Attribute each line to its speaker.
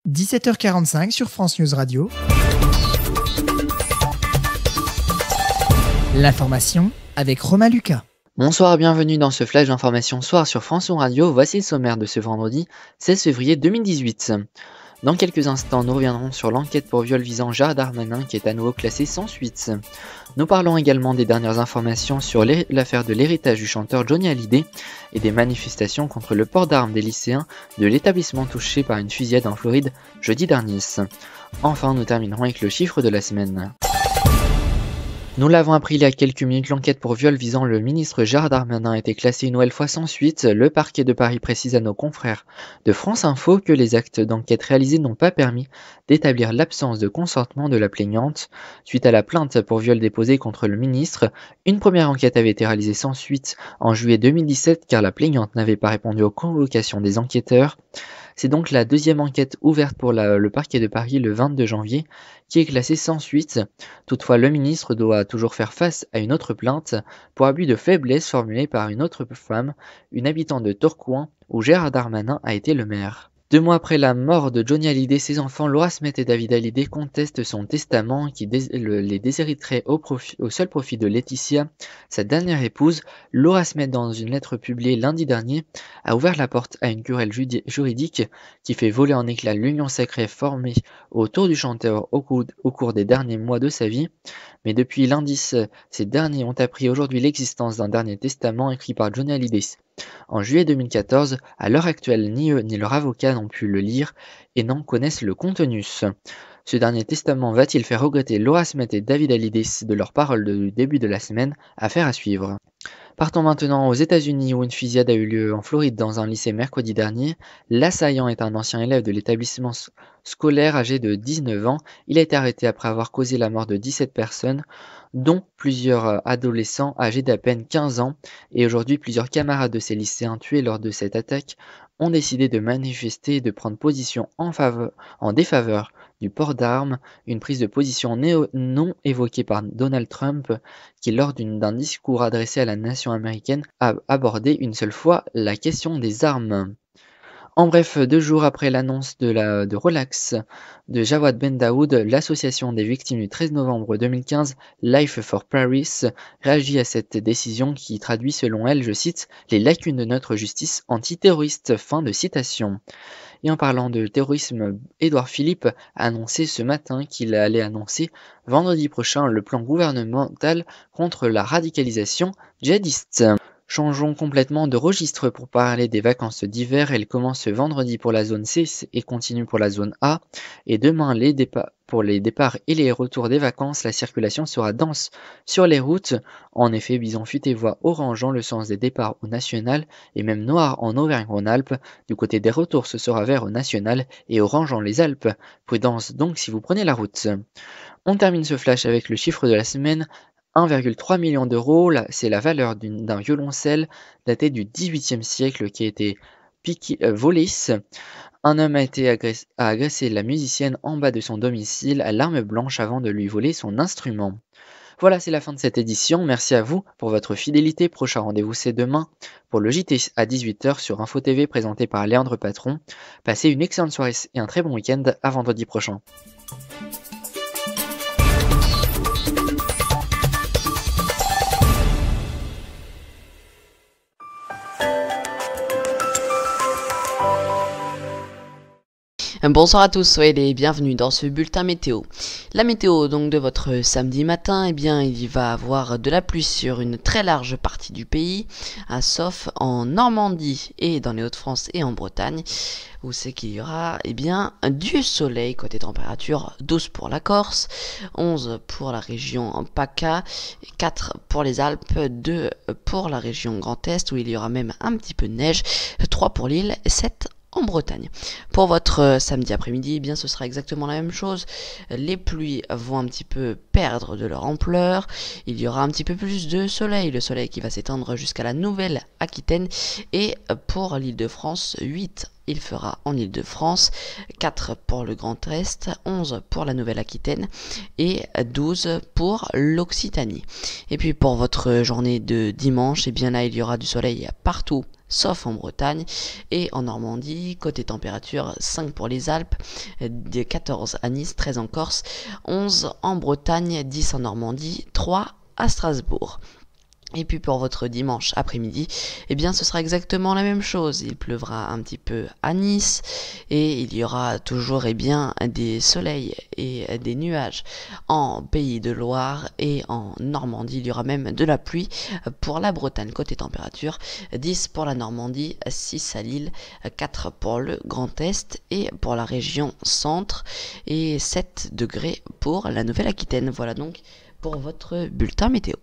Speaker 1: 17h45 sur France News Radio. L'information avec Romain Lucas.
Speaker 2: Bonsoir et bienvenue dans ce flash d'information soir sur France News Radio. Voici le sommaire de ce vendredi 16 février 2018. Dans quelques instants, nous reviendrons sur l'enquête pour viol visant Gérald Darmanin qui est à nouveau classée sans suite. Nous parlons également des dernières informations sur l'affaire de l'héritage du chanteur Johnny Hallyday et des manifestations contre le port d'armes des lycéens de l'établissement touché par une fusillade en Floride jeudi dernier. Enfin, nous terminerons avec le chiffre de la semaine. Nous l'avons appris il y a quelques minutes, l'enquête pour viol visant le ministre Gérald Darmanin a été classée une nouvelle fois sans suite. Le parquet de Paris précise à nos confrères de France Info que les actes d'enquête réalisés n'ont pas permis d'établir l'absence de consentement de la plaignante. Suite à la plainte pour viol déposée contre le ministre, une première enquête avait été réalisée sans suite en juillet 2017 car la plaignante n'avait pas répondu aux convocations des enquêteurs. C'est donc la deuxième enquête ouverte pour le parquet de Paris le 22 janvier qui est classée sans suite. Toutefois, le ministre doit toujours faire face à une autre plainte pour abus de faiblesse formulée par une autre femme, une habitante de Tourcoing, où Gérald Darmanin a été le maire. 2 mois après la mort de Johnny Hallyday, ses enfants Laura Smet et David Hallyday contestent son testament qui les déshériterait au seul profit de Laetitia, sa dernière épouse. Laura Smet, dans une lettre publiée lundi dernier, a ouvert la porte à une querelle juridique qui fait voler en éclats l'union sacrée formée autour du chanteur au cours des derniers mois de sa vie. Mais depuis lundi, ces derniers ont appris aujourd'hui l'existence d'un dernier testament écrit par Johnny Hallyday en juillet 2014. À l'heure actuelle, ni eux ni leur avocat n'ont pu le lire et n'en connaissent le contenu. Ce dernier testament va-t-il faire regretter Laura Smet et David Hallyday de leurs paroles du début de la semaine? Affaire à suivre. Partons maintenant aux États-Unis où une fusillade a eu lieu en Floride dans un lycée mercredi dernier. L'assaillant est un ancien élève de l'établissement scolaire âgé de 19 ans. Il a été arrêté après avoir causé la mort de 17 personnes, dont plusieurs adolescents âgés d'à peine 15 ans. Et aujourd'hui, plusieurs camarades de ces lycéens tués lors de cette attaque ont décidé de manifester et de prendre position en défaveur du port d'armes, une prise de position non évoquée par Donald Trump, qui lors d'un discours adressé à la nation américaine a abordé une seule fois la question des armes. En bref, 2 jours après l'annonce de relax de Jawad Ben Daoud, l'association des victimes du 13 novembre 2015, Life for Paris, réagit à cette décision qui traduit selon elle, je cite, « les lacunes de notre justice antiterroriste ». Fin de citation. Et en parlant de terrorisme, Édouard Philippe a annoncé ce matin qu'il allait annoncer vendredi prochain le plan gouvernemental contre la radicalisation djihadiste. Changeons complètement de registre pour parler des vacances d'hiver. Elles commencent vendredi pour la zone C et continuent pour la zone A. Et demain, pour les départs et les retours des vacances, la circulation sera dense sur les routes. En effet, bison futé voit orange dans le sens des départs au national et même noir en Auvergne-Rhône-Alpes. Du côté des retours, ce sera vert au national et orange dans les Alpes. Prudence donc si vous prenez la route. On termine ce flash avec le chiffre de la semaine. 1,3 million d'euros, c'est la valeur d'un violoncelle daté du XVIIIe siècle qui a été volé. Un homme a agressé la musicienne en bas de son domicile à l'arme blanche avant de lui voler son instrument. Voilà, c'est la fin de cette édition. Merci à vous pour votre fidélité. Prochain rendez-vous, c'est demain pour le JT à 18h sur Info TV présenté par Léandre Patron. Passez une excellente soirée et un très bon week-end. À vendredi prochain.
Speaker 3: Bonsoir à tous, soyez les bienvenus dans ce bulletin météo. La météo donc de votre samedi matin, eh bien il y va avoir de la pluie sur une très large partie du pays, sauf en Normandie et dans les Hauts-de-France et en Bretagne, où c'est qu'il y aura eh bien du soleil. Côté température, 12 pour la Corse, 11 pour la région PACA, 4 pour les Alpes, 2 pour la région Grand Est où il y aura même un petit peu de neige, 3 pour l'île, 7 en Bretagne. Pour votre samedi après-midi, eh bien ce sera exactement la même chose. Les pluies vont un petit peu perdre de leur ampleur. Il y aura un petit peu plus de soleil, le soleil qui va s'étendre jusqu'à la Nouvelle-Aquitaine. Et pour l'Île-de-France, 8 il fera en Île-de-France, 4 pour le Grand Est, 11 pour la Nouvelle-Aquitaine et 12 pour l'Occitanie. Et puis pour votre journée de dimanche, eh bien là il y aura du soleil partout sauf en Bretagne. Et en Normandie, côté température, 5 pour les Alpes, 14 à Nice, 13 en Corse, 11 en Bretagne, 10 en Normandie, 3 à Strasbourg. Et puis pour votre dimanche après-midi, eh bien ce sera exactement la même chose. Il pleuvra un petit peu à Nice et il y aura toujours des soleils et des nuages en Pays de Loire, et en Normandie il y aura même de la pluie pour la Bretagne côté température, 10 pour la Normandie, 6 à Lille, 4 pour le Grand Est et pour la région centre, et 7 degrés pour la Nouvelle-Aquitaine. Voilà donc pour votre bulletin météo.